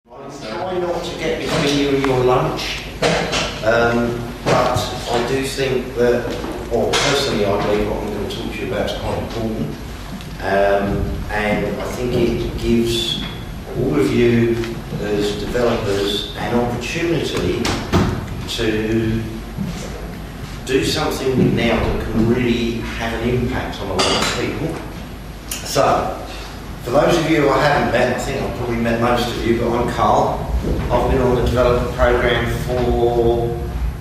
Try not to get between you and your lunch, but I do think that, or personally I believe what I'm going to talk to you about is quite important, and I think it gives all of you as developers an opportunity to do something with NAO that can really have an impact on a lot of people. So, for those of you who I haven't met, I think I've probably met most of you, but I'm Carl. I've been on the development program for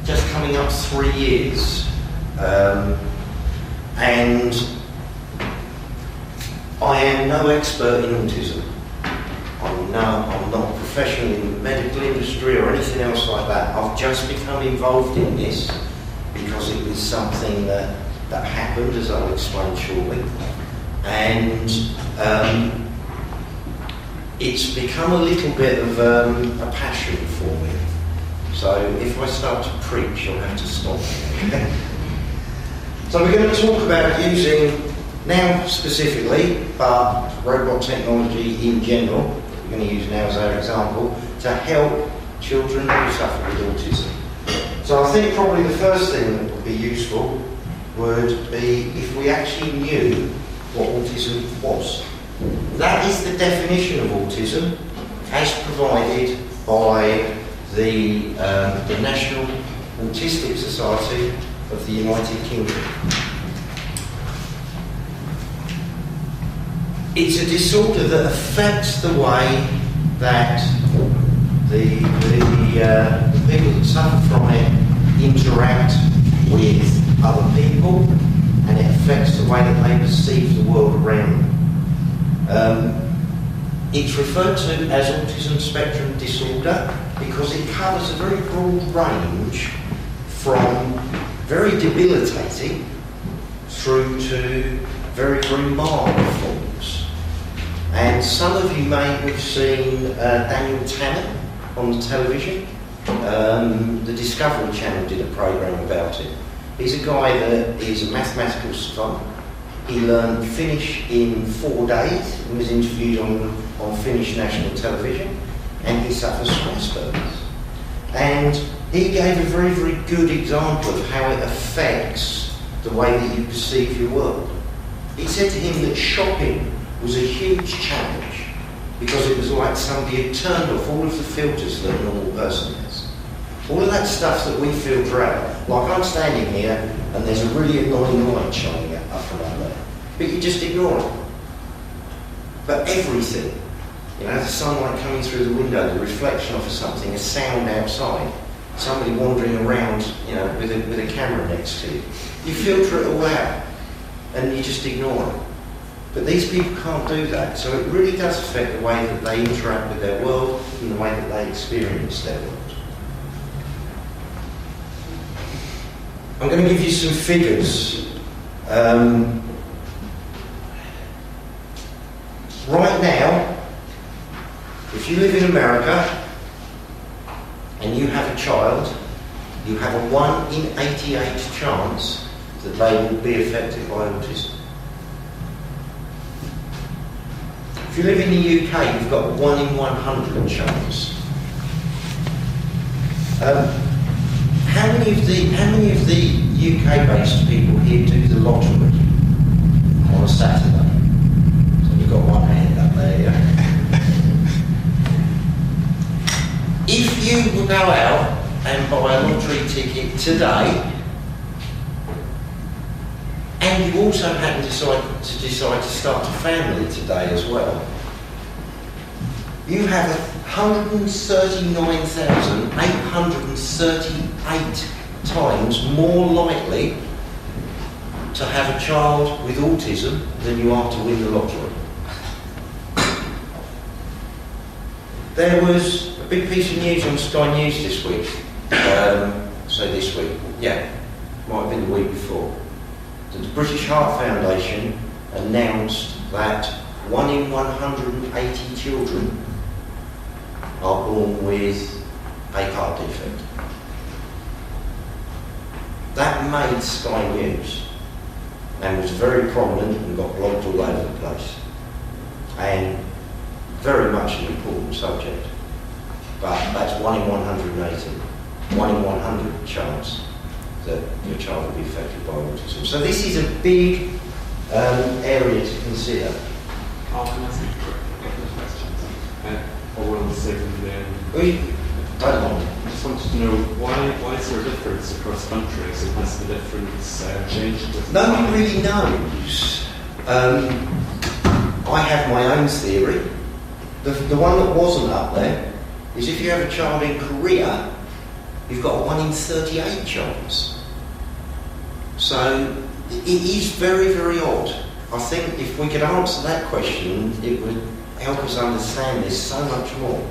just coming up 3 years. And I am no expert in autism. I'm not professional in the medical industry or anything else like that. I've just become involved in this because it was something that happened, as I'll explain shortly. And it's become a little bit of a passion for me. So if I start to preach, you'll have to stop me. So we're going to talk about using NAO specifically, but robot technology in general. We're going to use NAO as our example to help children who suffer with autism. So I think probably the first thing that would be useful would be if we actually knew what autism was. That is the definition of autism as provided by the National Autistic Society of the United Kingdom. It's a disorder that affects the way that the people that suffer from it interact with other people, and it affects the way that they perceive the world around them. It's referred to as autism spectrum disorder because it covers a very broad range from very debilitating through to very, very mild forms. And some of you may have seen Daniel Tannant on the television. The Discovery Channel did a programme about it. He's a guy that is a mathematical savant. He learned Finnish in 4 days and was interviewed on Finnish national television, and he suffers from Asperger's. And he gave a very, very good example of how it affects the way that you perceive your world. He said to him that shopping was a huge challenge because it was like somebody had turned off all of the filters that a normal person has. All of that stuff that we filter out, like I'm standing here and there's a really annoying light shining up around there, but you just ignore it. But everything, the sunlight coming through the window, the reflection of something, a sound outside, somebody wandering around, with a camera next to you, you filter it all out and you just ignore it. But these people can't do that, so it really does affect the way that they interact with their world and the way that they experience their world. I'm going to give you some figures. Right now, if you live in America and you have a child, you have a 1 in 88 chance that they will be affected by autism. If you live in the UK, you've got a 1 in 100 chance. How many of the UK-based people here do the lottery on a Saturday? So you've got one hand up there, yeah? If you will go out and buy a lottery ticket today, and you also happen to decide to start a family today as well, you have 139,838 times more likely to have a child with autism than you are to win the lottery. There was a big piece of news on Sky News this week. This week, yeah, might have been the week before. That the British Heart Foundation announced that 1 in 180 children are born with a heart defect. That made Sky News and was very prominent and got blogged all over the place, and very much an important subject. but that's 1 in 180, 1 in 100 chance that your child will be affected by autism. So this is a big area to consider. Can I ask a couple of questions? Or will save them then? I just wanted to know why is there a difference across countries, and has the difference changed? Nobody really knows. I have my own theory. The one that wasn't up there is if you have a child in Korea, you've got a 1 in 38 chance. So it is very, very odd. I think if we could answer that question, it would help us understand this so much more.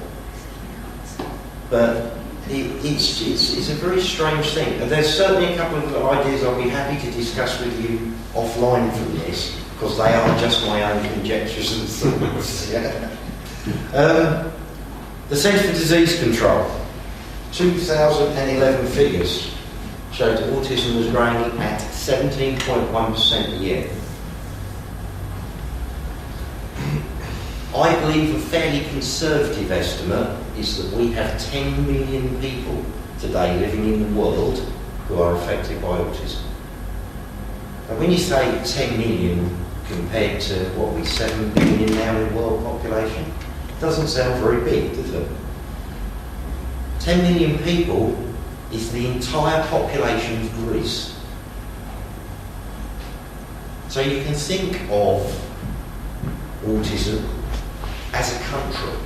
But it's a very strange thing. And there's certainly a couple of ideas I'll be happy to discuss with you offline from this, because they are just my own conjectures and thoughts. The Centre for Disease Control, 2011 figures showed that autism was growing at 17.1% a year. I believe a fairly conservative estimate is that we have 10 million people today living in the world who are affected by autism. And when you say 10 million compared to what we 7 billion now in world population, it doesn't sound very big, does it? 10 million people is the entire population of Greece. So you can think of autism as a country.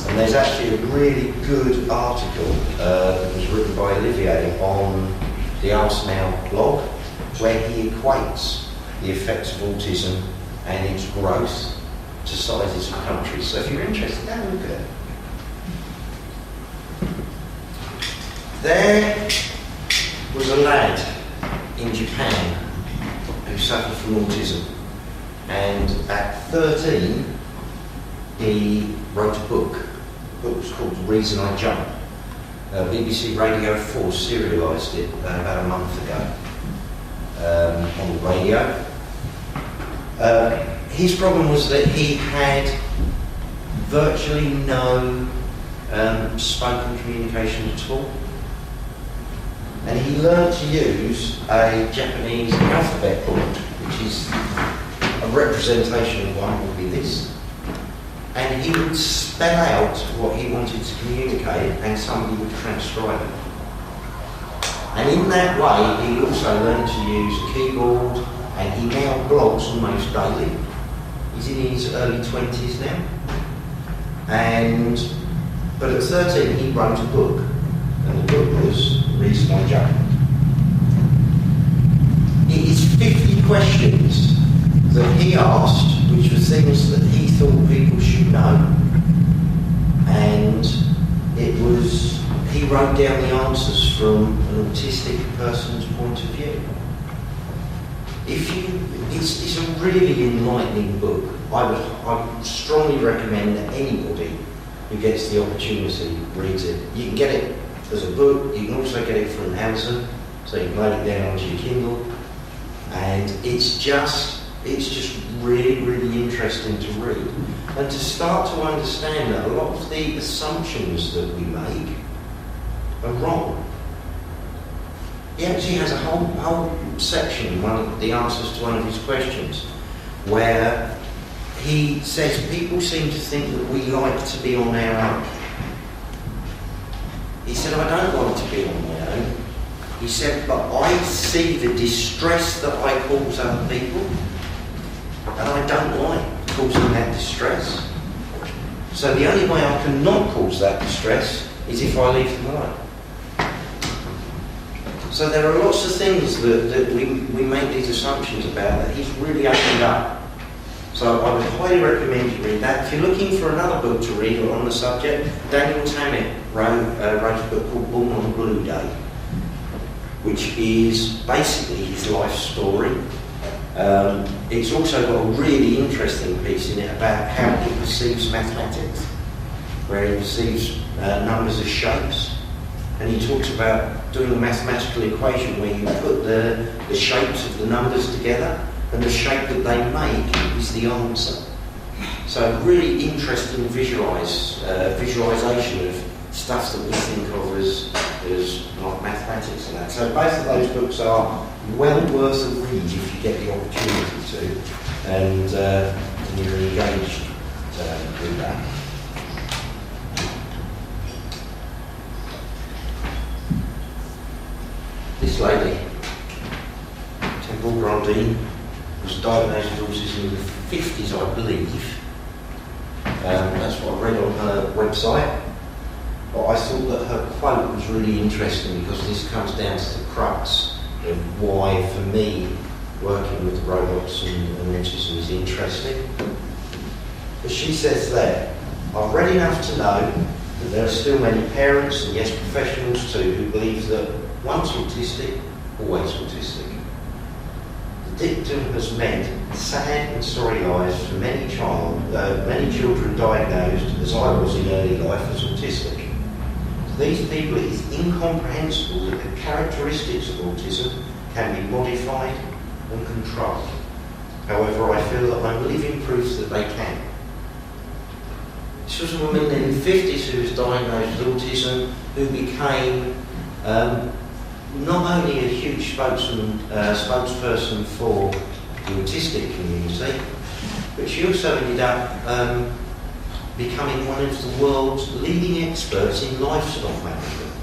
And there's actually a really good article that was written by Olivier on the Ask Now blog, where he equates the effects of autism and its growth to sizes of countries. So if you're interested, have a look at it. There was a lad in Japan who suffered from autism, and at 13 he wrote a book. The book was called The Reason I Jump. BBC Radio 4 serialised it about a month ago on the radio. His problem was that he had virtually no spoken communication at all. And he learned to use a Japanese alphabet board, which is a representation of one would be this. And he would spell out what he wanted to communicate, and somebody would transcribe it. And in that way, he also learned to use a keyboard, and he now blogs almost daily. He's in his early 20s now. But at 13, he wrote a book, and the book was The Reason I Jump. It is 50 questions that he asked, which were things that he thought people should know, and he wrote down the answers from an autistic person's point of view. It's a really enlightening book. I would strongly recommend that anybody who gets the opportunity reads it. You can get it as a book, you can also get it from Amazon, so you can load it down onto your Kindle, and it's just really, really interesting to read, and to start to understand that a lot of the assumptions that we make are wrong. He actually has a whole section, one of the answers to one of his questions, where he says people seem to think that we like to be on our own. He said, I don't like to be on my own. He said, but I see the distress that I cause other people, and I don't like causing that distress. So the only way I can not cause that distress is if I leave them alone. So there are lots of things that we make these assumptions about that he's really opened up. So I would highly recommend you read that. If you're looking for another book to read on the subject, Daniel Tammet wrote a book called Born on Blue Day, which is basically his life story. It's also got a really interesting piece in it about how he perceives mathematics, where he perceives numbers as shapes. And he talks about doing a mathematical equation where you put the shapes of the numbers together, and the shape that they make is the answer. So really interesting visualisation of stuff that we think of as like mathematics and that. So both of those books are well worth a read if you get the opportunity to, and you're engaged with that. This lady, Temple Grandine, was diagnosed with autism in the 50s, I believe. That's what I read on her website. But I thought that her quote was really interesting because this comes down to the crux of why, for me, working with robots and autism is interesting. But she says there, I've read enough to know that there are still many parents, and yes, professionals too, who believe that once autistic, always autistic. The dictum has meant sad and sorry lives for many children diagnosed, as I was in early life, as autistic. To these people it is incomprehensible that the characteristics of autism can be modified and controlled. However, I feel that I'm living proof that they can. This was a woman in the 50s who was diagnosed with autism, who became not only a huge spokesperson for the autistic community, but she also ended up becoming one of the world's leading experts in livestock management.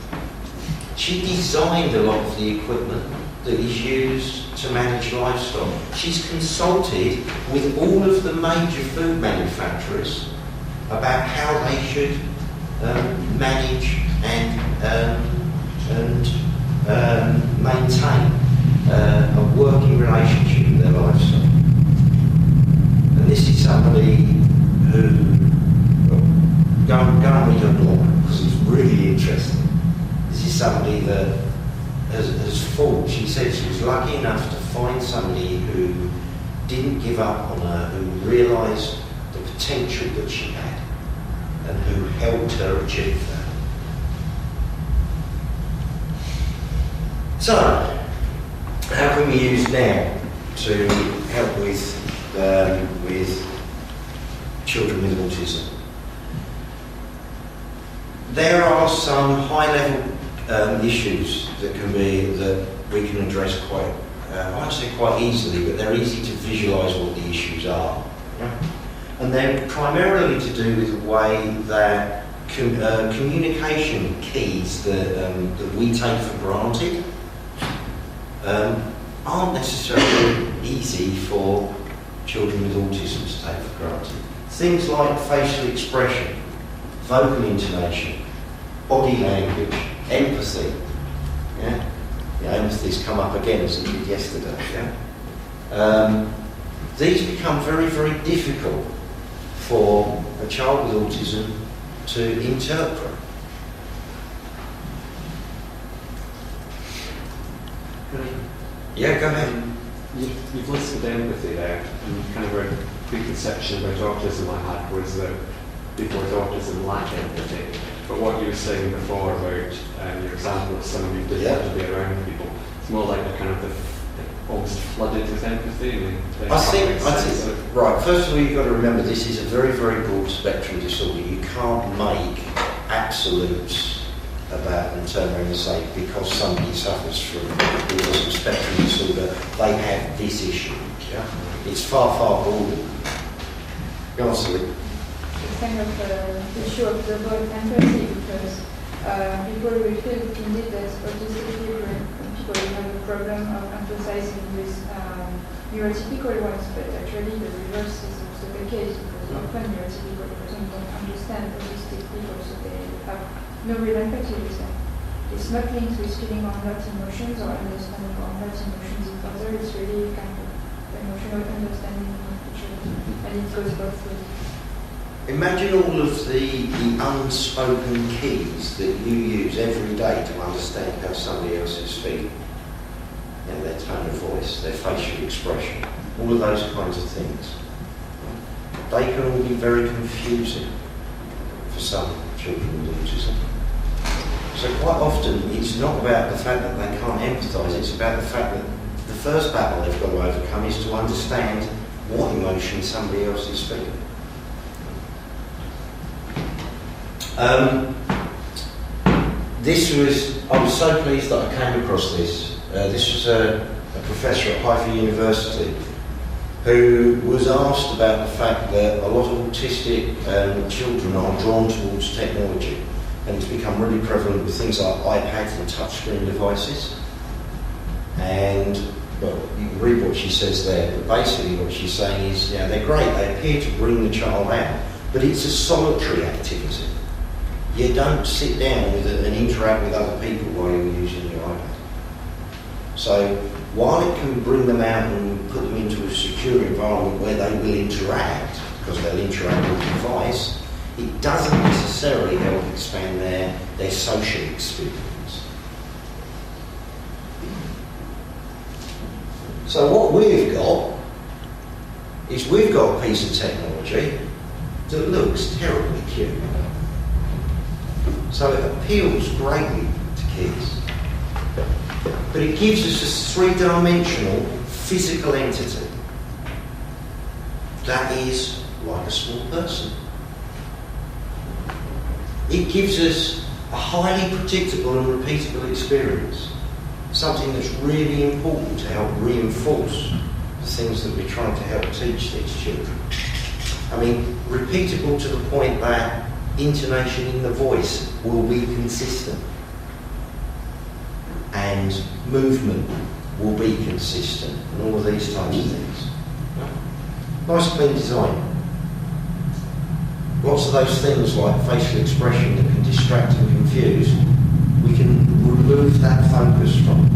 She designed a lot of the equipment that is used to manage livestock. She's consulted with all of the major food manufacturers about how they should manage and maintain a working relationship with their livestock. And this is somebody who, go and read her blog because it's really interesting. This is somebody that has fought. She said she was lucky enough to find somebody who didn't give up on her, who realised the potential that she had and who helped her achieve that. So, how can we use now to help with children with autism? There are some high-level issues that we can address quite, I won't say quite easily, but they're easy to visualise what the issues are. Yeah? And they're primarily to do with the way that communication keys that we take for granted aren't necessarily easy for children with autism to take for granted. Things like facial expression, vocal intonation, body language, empathy. Yeah? Empathy's come up again as it did yesterday. Yeah? These become very, very difficult for a child with autism to interpret. Yeah, go ahead. You've listed empathy there, and kind of a preconception about autism I had was that people with autism lack empathy. But what you were saying before about your example of someone who didn't want to be around people, it's more like they're almost flooded with empathy. I think, right, first of all you've got to remember this is a very, very broad spectrum disorder. You can't make absolutes about and turn around and say because somebody suffers from autism spectrum disorder, they have this issue. Yeah? It's far, far broader. Go on, Celine. It's kind of the issue of double empathy because people will feel indeed that autistic people have a problem of emphasizing with neurotypical ones, but actually the reverse is also the case because often neurotypical persons don't understand autistic people, so they have no real empathy with them. It's not linked with feeling or not emotions or understanding or not emotions in further, it's really kind of emotional understanding of each other, and it goes both ways. Imagine all of the unspoken keys that you use every day to understand how somebody else is feeling. You know, their tone of voice, their facial expression, all of those kinds of things. They can all be very confusing for some children with autism. So quite often it's not about the fact that they can't empathise, it's about the fact that the first battle they've got to overcome is to understand what emotion somebody else is feeling. I was so pleased that I came across this. This was a professor at Haifa University who was asked about the fact that a lot of autistic children are drawn towards technology, and it's become really prevalent with things like iPads and touchscreen devices. And, well, you can read what she says there, but basically what she's saying is, they're great, they appear to bring the child out, but it's a solitary activity. You don't sit down and interact with other people while you're using your iPad. So while it can bring them out and put them into a secure environment where they will interact, because they'll interact with the device, it doesn't necessarily help expand their social experience. So what we've got is we've got a piece of technology that looks terribly cute. So it appeals greatly to kids. But it gives us a three-dimensional physical entity that is like a small person. It gives us a highly predictable and repeatable experience, something that's really important to help reinforce the things that we're trying to help teach these children. I mean, repeatable to the point that intonation in the voice will be consistent and movement will be consistent and all of these types of things. Nice clean design. Lots of those things like facial expression that can distract and confuse, we can remove that focus from.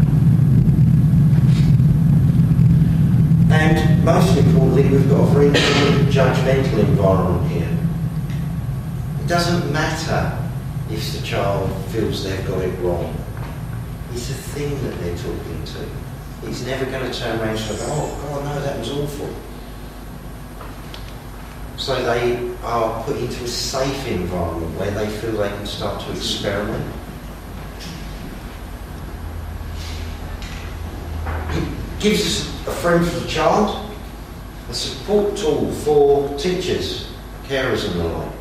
And most importantly, we've got a very judgmental environment here. It doesn't matter if the child feels they've got it wrong. It's a thing that they're talking to. It's never going to turn around and go, oh God, no, that was awful. So they are put into a safe environment where they feel they can start to experiment. It gives us a friend for the child, a support tool for teachers, carers and the like.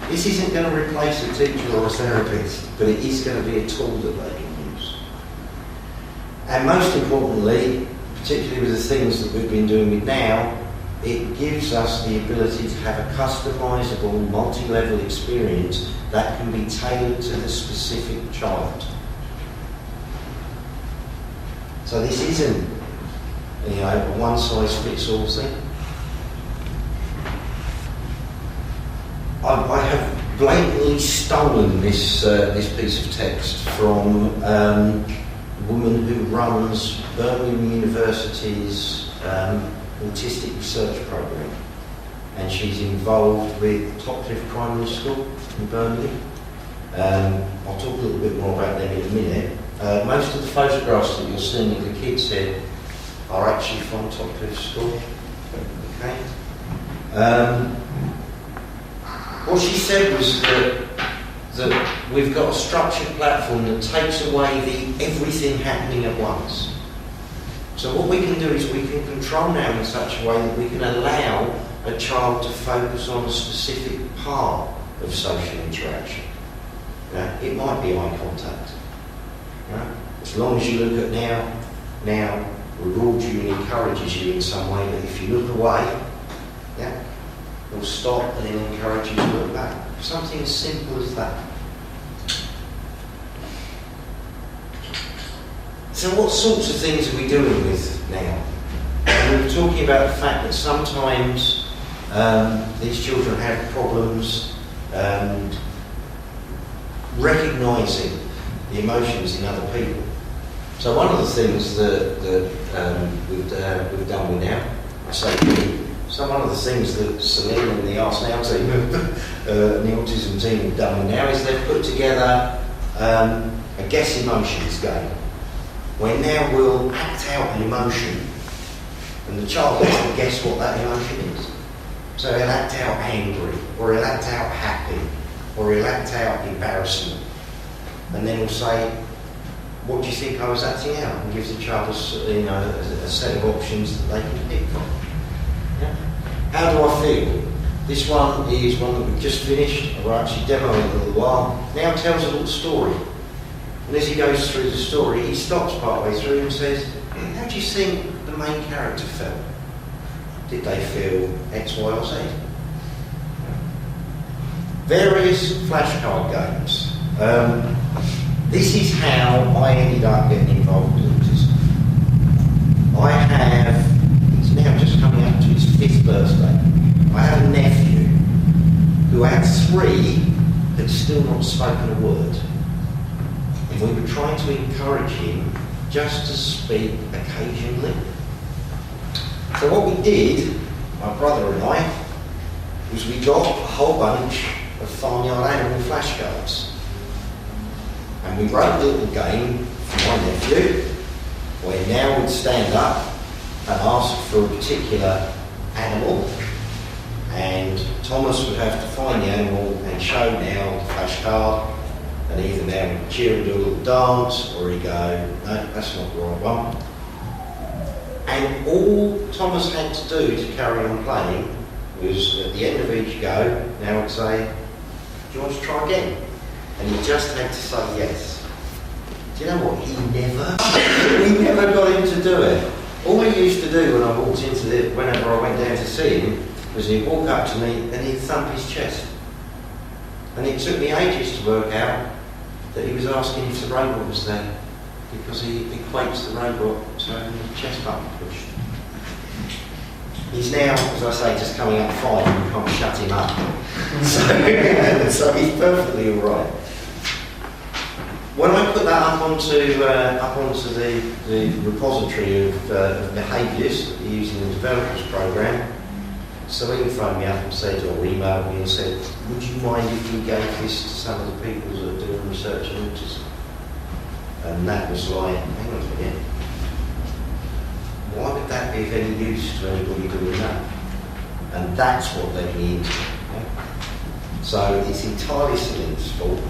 This isn't going to replace a teacher or a therapist, but it is going to be a tool that they can use. And most importantly, particularly with the things that we've been doing with now, it gives us the ability to have a customisable, multi-level experience that can be tailored to the specific child. So this isn't, a one-size-fits-all thing. I have blatantly stolen this piece of text from a woman who runs Birmingham University's autistic research program, and she's involved with Topcliffe Primary School in Birmingham. I'll talk a little bit more about them in a minute. Most of the photographs that you're seeing of the kids here are actually from Topcliffe School. Okay. What she said was that we've got a structured platform that takes away the everything happening at once. So what we can do is we can control now in such a way that we can allow a child to focus on a specific part of social interaction. It might be eye contact. As long as you look at now rewards you and encourages you in some way, but if you look away, it'll stop and then encourage you to look back. Something as simple as that. So what sorts of things are we doing with now? And we're talking about the fact that sometimes these children have problems recognising the emotions in other people. So one of the things that we've done with now, I say so one of the things that Celine and the Ask Now team, and the Autism team have done with now is they've put together a guess emotions game, where now we'll act out an emotion and the child has to guess what that emotion is. So he'll act out angry, or he'll act out happy, or he'll act out embarrassment. And then he'll say, what do you think I was acting out? And gives the child a set of options that they can pick from. How do I feel? This one is one that we've just finished. We're actually demoing in a little while. Now tells a little story. And as he goes through the story, he stops partway through and says, how do you think the main character felt? Did they feel X, Y or Z? Various flashcard games. This is how I ended up getting involved with autism. I have, it's now just coming up to his 5th birthday. I have a nephew who at 3 had still not spoken a word. And we were trying to encourage him just to speak occasionally. So what we did, my brother and I, was we got a whole bunch of farmyard animal flashcards. And we wrote a little game for my nephew, where he now would stand up and ask for a particular animal, and Thomas would have to find the animal and show now the flashcard, and either now would cheer and do a little dance, or he'd go, no, that's not the right one. And all Thomas had to do to carry on playing was, at the end of each go, now would say, do you want to try again? And he just had to say yes. Do you know what? We never got him to do it. All he used to do when I walked into it, whenever I went down to see him, was he'd walk up to me and he'd thump his chest. And it took me ages to work out that he was asking if the robot was there, because he equates the robot to having the chest button pushed. He's now, as I say, just coming up 5 and you can't shut him up. So he's perfectly all right. When I put that up onto the repository of behaviours that we're using in the developers program, Celine phoned me up and said, or emailed me and said, would you mind if we gave this to some of the people that are doing research on autism? And that was like, hang on a minute, why would that be of any use to anybody doing that? And that's what led me into it. Yeah? So it's entirely Celine's fault.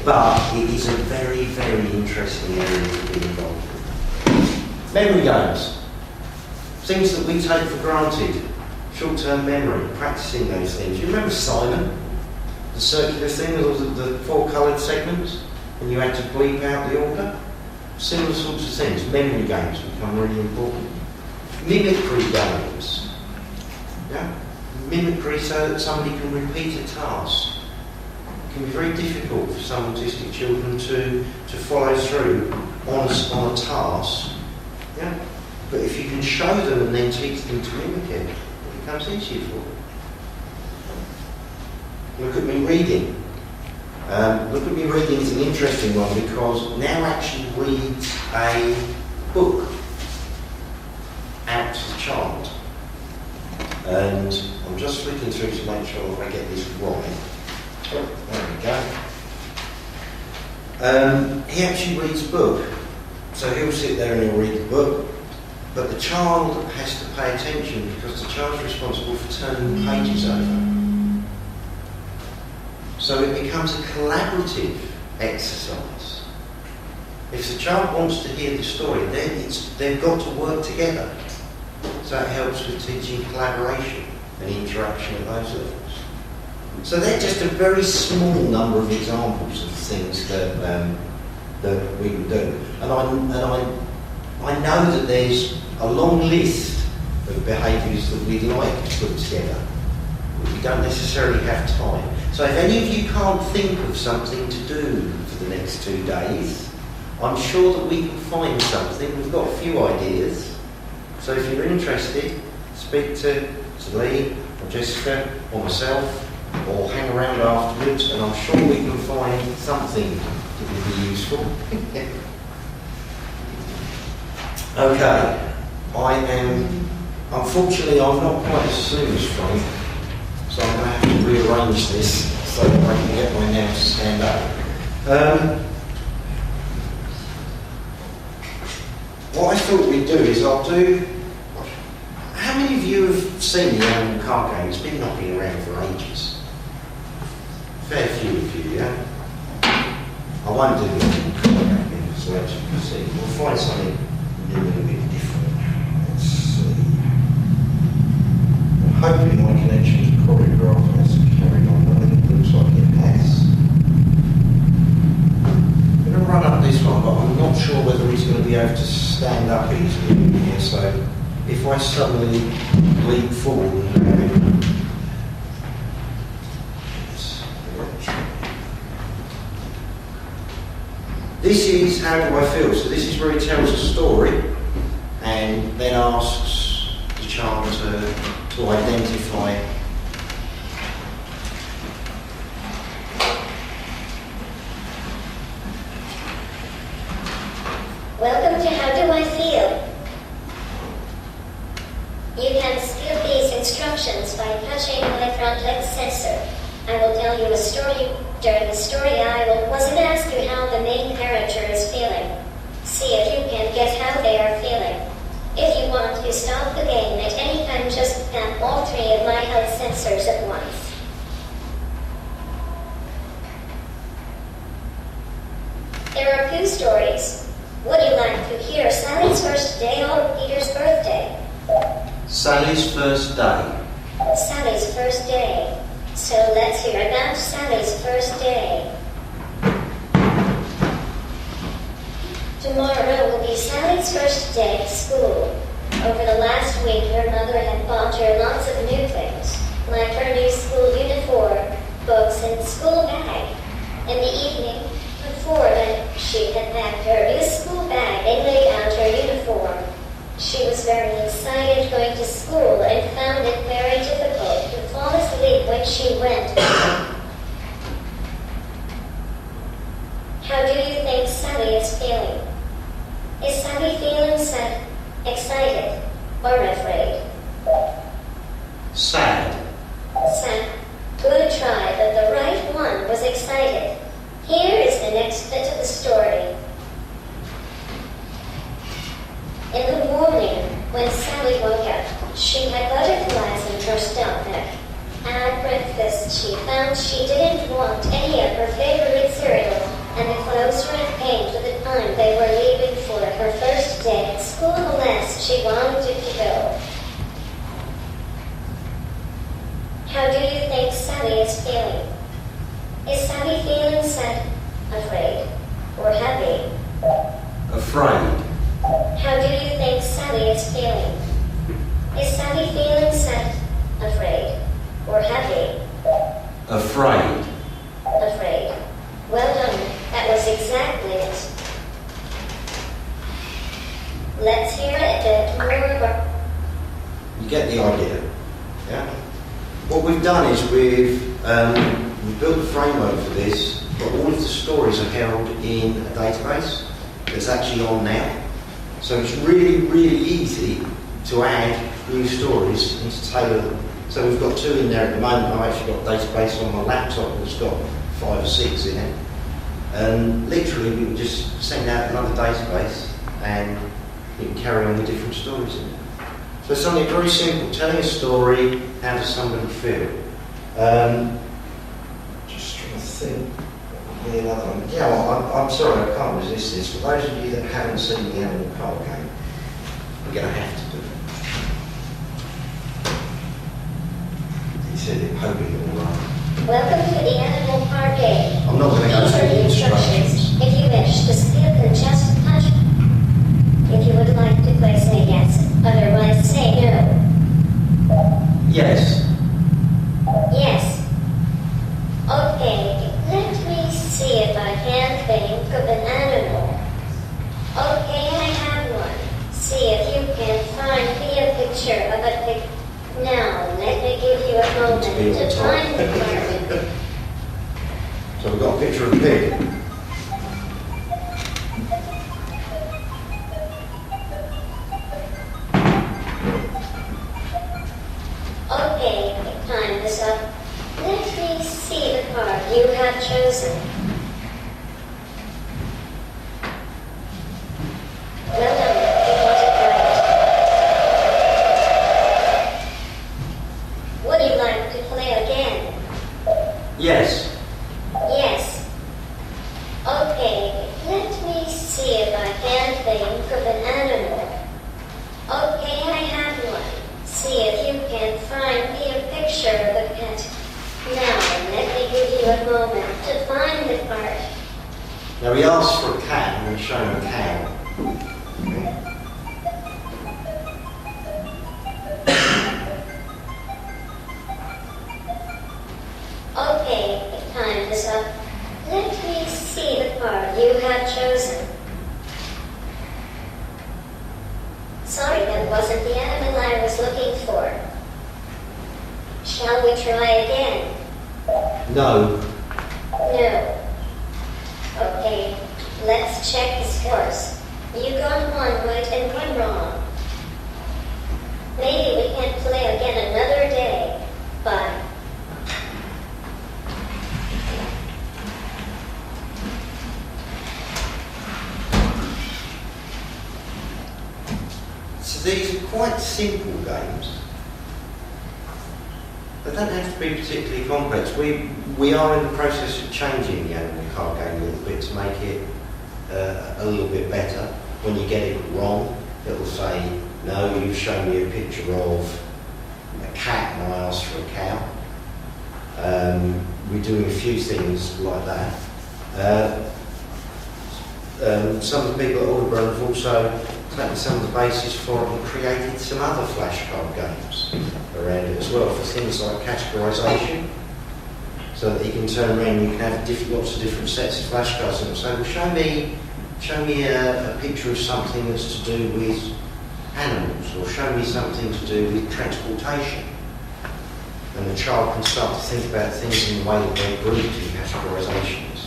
But it is a very, very interesting area to be involved with. Memory games. Things that we take for granted. Short-term memory, practicing those things. You remember Simon? The circular thing with the 4 coloured segments? And you had to bleep out the order? Similar sorts of things. Memory games become really important. Mimicry games. Yeah? Mimicry so that somebody can repeat a task. It can be very difficult for some autistic children to follow through on a task. Yeah? But if you can show them and then teach them to mimic it, it becomes easier for them. Look at me reading. Look at me reading is an interesting one because now actually reads a book out to the child. And I'm just flicking through to make sure that I get this right. Oh, there we go. He actually reads a book. So he'll sit there and he'll read the book. But the child has to pay attention because the child's responsible for turning the pages over. So it becomes a collaborative exercise. If the child wants to hear the story, then they've got to work together. So it helps with teaching collaboration and interaction at those levels. So they're just a very small number of examples of things that we can do. And I know that there's a long list of behaviours that we'd like to put together, but we don't necessarily have time. So if any of you can't think of something to do for the next 2 days, I'm sure that we can find something. We've got a few ideas. So if you're interested, speak to Lee or Jessica or myself, or hang around afterwards, and I'm sure we can find something that would be useful. Okay, unfortunately I'm not quite as slim as Frank, so I'm going to have to rearrange this so that I can get my nails to stand up. What I thought we'd do is how many of you have seen the animal card game? It's been knocking around for ages. Fair few of you, yeah? I won't do the animal card game, so as you can see, we'll find something a little bit different. Let's see. hoping my connection to choreograph has carried on, but it looks like it has. I'm going to run up this one, but I'm not sure whether he's going to be able to stand up easily in here, so if I suddenly leap forward and this is How Do I Feel? So this is where he tells a story and then asks the child to identify. Welcome to How Do I Feel? You can skip these instructions by touching my front leg sensor. I will tell you a story. During the story, I will wasn't ask you how the main character is feeling. See if you can guess how they are feeling. If you want to stop the game at any time, just tap all three of my health sensors at once. There are two stories. Would you like to hear Sally's first day or Peter's birthday? Sally's first day. Sally's first day. So let's hear about Sally's first day. Tomorrow will be Sally's first day at school. Over the last week, her mother had bought her lots of new things, like her new school uniform, books, and school bag. In the evening, before she had packed her new school bag and laid out her uniform. She was very excited going to school and found it very difficult to fall asleep when she went. How do you think Sally is feeling? Is Sally feeling sad, excited, or afraid? Sad. Sad. Good try, but the right one was excited. Here is the next bit of the story. In the morning, when Sally woke up, she had butterflies in her stomach. At breakfast, she found she didn't want any of her favorite cereal, and the closer it came to the time they were leaving for her first day at school, the less she wanted to go. How do you think Sally is feeling? Is Sally feeling sad, afraid, or happy? Afraid. How do you think Sally is feeling? Is Sally feeling sad, afraid, or happy? Afraid. Afraid. Well done. That was exactly it. Let's hear a bit more about... You get the idea. Yeah? What we've done is we've built a framework for this, but all of the stories are held in a database that's actually on now. So it's really, really easy to add new stories and to tailor them. So we've got 2 in there at the moment. I've actually got a database on my laptop that's got 5 or 6 in it. And literally we can just send out another database and you can carry on with different stories in it. So something very simple, telling a story, how does somebody feel? Just trying to think. Yeah, another one. Yeah, well, I'm sorry, I can't resist this. For those of you that haven't seen the Animal Card Game, we're going to have to do it. He said it, hoping it will run. Welcome to the Animal Card Game. I'm not going to go These through are the the instructions. instructions. If you wish to skip and just touch, if you would like to play, say yes. Otherwise, say no. Yes. Yes. Okay, let me see if I can think of an animal. Okay, I have one. See if you can find me a picture of a pig. Now, let me give you a moment to find the card. So we've got a picture of a pig. Okay, time is up. Let me see the card you have chosen. Well done, you got it right. Would you like to play again? Yes. Yes. Okay, let me see if I can think of an animal. Okay, I have one. See if you can find a moment to find the part. Now we asked for a cat and we show him a cow. Okay, time is up. Let me see the part you have chosen. Sorry, that wasn't the animal I was looking for. Shall we try again? No. No. Okay, let's check the scores. You got one right and one wrong. Maybe we can play again another day. Bye. So these are quite simple games. They don't have to be particularly complex. We are in the process of changing the animal card game a little bit to make it a little bit better. When you get it wrong, it will say, no, you've shown me a picture of a cat and I asked for a cow. We're doing a few things like that. Some of the people at Autism have also taken some of the basis for it and created some other flashcard games around it as well, for things like categorisation, so that you can turn around and you can have lots of different sets of flashcards and say, well, show me a picture of something that's to do with animals, or show me something to do with transportation. And the child can start to think about things in the way that they're grouped in categorisations.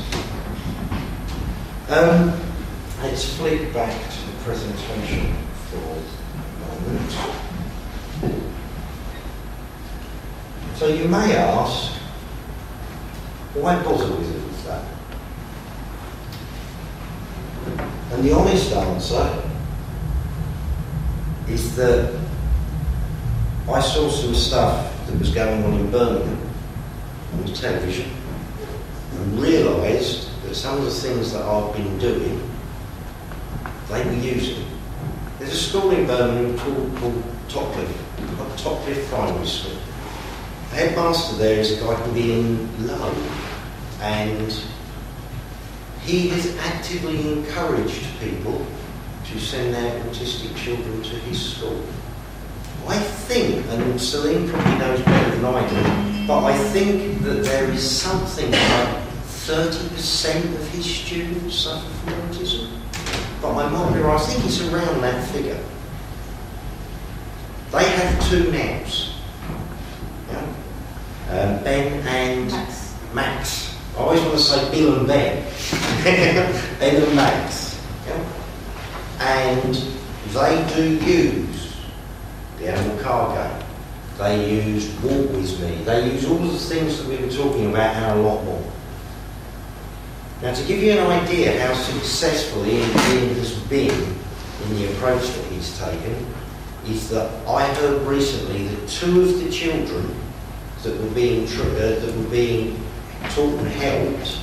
Let's flip back to the presentation for a moment. So you may ask, why bother with all of that? And the honest answer is that I saw some stuff that was going on in Birmingham on the television and realised that some of the things that I've been doing, they were using. There's a school in Birmingham called Topcliffe Primary School. The headmaster there is a guy called Ian Lowe, and he has actively encouraged people to send their autistic children to his school. I think, and Celine probably knows better than I do, but I think that there is something like 30% of his students suffer from autism. But I might be right, I think it's around that figure. They have two NAOs. Yeah? Ben and Max. I always want to say Bill and Ben. Ben and Max. Yeah? And they do use the animal car game. They use Walk With Me. They use all the things that we were talking about and a lot more. Now, to give you an idea how successful Ian has been in the approach that he's taken, is that I heard recently that 2 of the children that were being taught and helped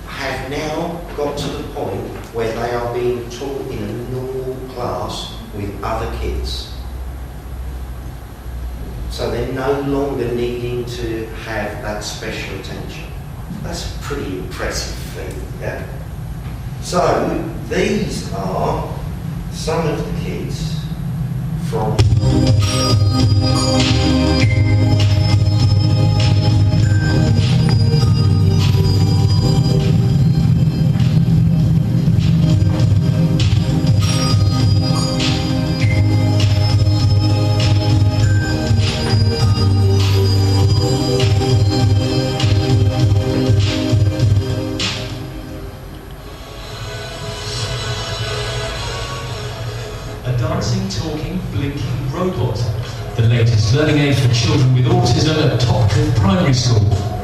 have now got to the point where they are being taught in a normal class with other kids. So they're no longer needing to have that special attention. That's a pretty impressive thing, yeah? So these are some of the kids from the latest learning aid for children with autism at Topcliffe Primary School.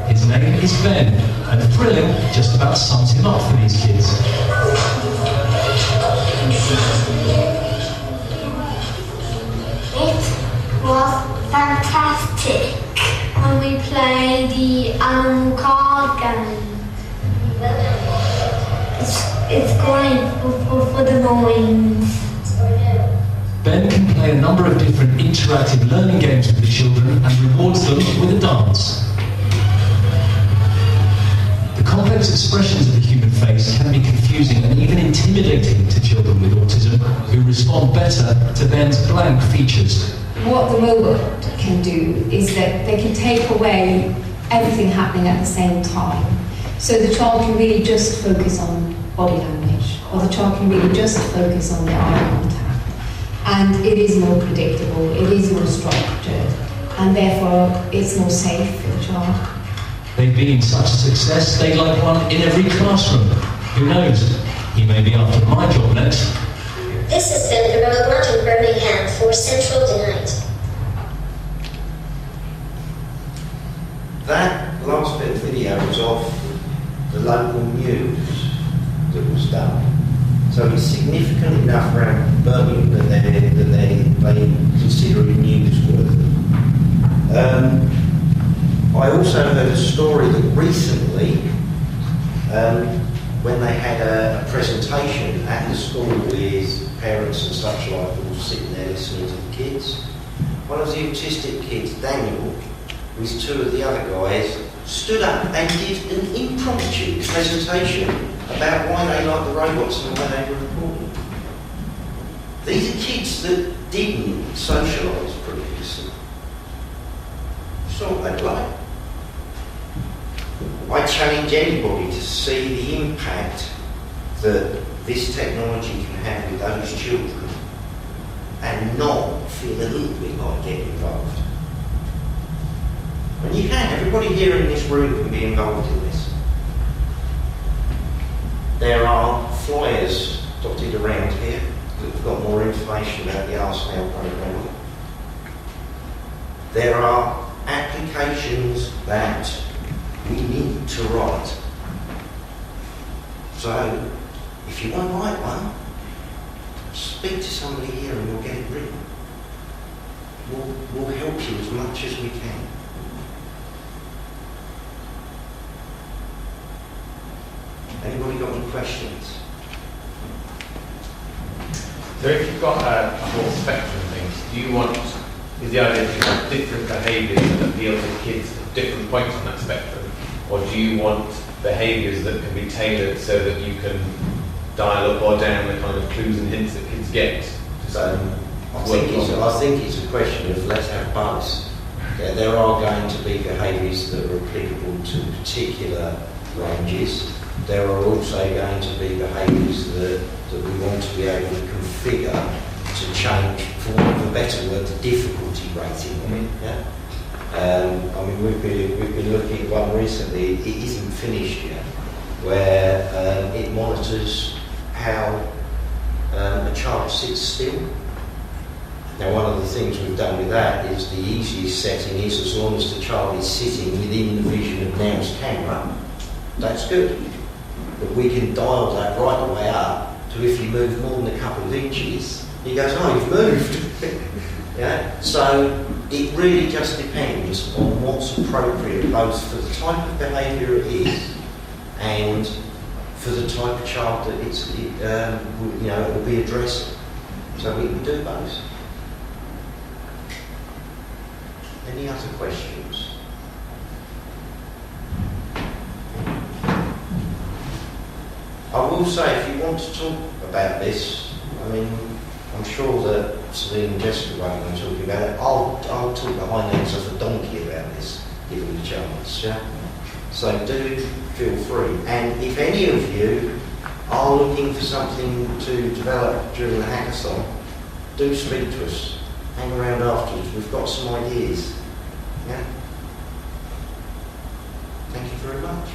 His name is Ben, and thrilling just about sums him up for these kids. It was fantastic when we played the animal card game. It's great for the minds. Ben can play a number of different interactive learning games with the children and rewards them with a dance. complex expressions of the human face can be confusing and even intimidating to children with autism, who respond better to Ben's blank features. What the robot can do is that they can take away everything happening at the same time. So the child can really just focus on body language, or the child can really just focus on the eye contact. And it is more predictable, it is more structured, and therefore it's more safe for the child. They've been such a success, they'd like one in every classroom. Who knows? He may be after my job next. This has been the remote lunch in Birmingham for Central Tonight. That last bit of video was off the local news that was done. So it's significant enough around Birmingham that they consider it newsworthy. I also heard a story that recently, when they had a presentation at the school with parents and such like, all sitting there listening to the kids, one of the autistic kids, Daniel, with two of the other guys, stood up and did an impromptu presentation about why they like the robots and why they were important. These are kids that didn't socialise previously. So what they'd like. I challenge anybody to see the impact that this technology can have with those children and not feel a little bit like getting involved. And you can, everybody here in this room can be involved in this. There are flyers dotted around here that have got more information about the Ask Now programme. There are applications that we need to write. So, if you want to write one, speak to somebody here and we'll get it written. We'll help you as much as we can. Anybody got any questions? So if you've got a whole spectrum of things, do you want, is the idea to have different behaviours that appeal to kids at different points on that spectrum? Or do you want behaviours that can be tailored so that you can dial up or down the kind of clues and hints that kids get? So I think it's a question of let's have both. There are going to be behaviours that are applicable to particular ranges. There are also going to be behaviours that we want to be able to configure to change, for want of a better word, the difficulty rating of it. Yeah? I mean, we've been looking at one recently. It isn't finished yet, where it monitors how a child sits still. Now, one of the things we've done with that is the easiest setting is as long as the child is sitting within the vision of NAO's camera, that's good. But we can dial that right the way up to if you move more than a couple of inches, he goes, oh, you've moved. Yeah? So it really just depends on what's appropriate, both for the type of behaviour it is and for the type of child that it will be addressing. So we can do both. Any other questions? I will say, if you want to talk about this, I mean, I'm sure that Celine and Jessica won't want to talk about it. I'll talk behind the legs of a donkey about this, given the chance. Yeah? So do feel free. And if any of you are looking for something to develop during the hackathon, do speak to us. Hang around afterwards. We've got some ideas. Yeah? Thank you very much.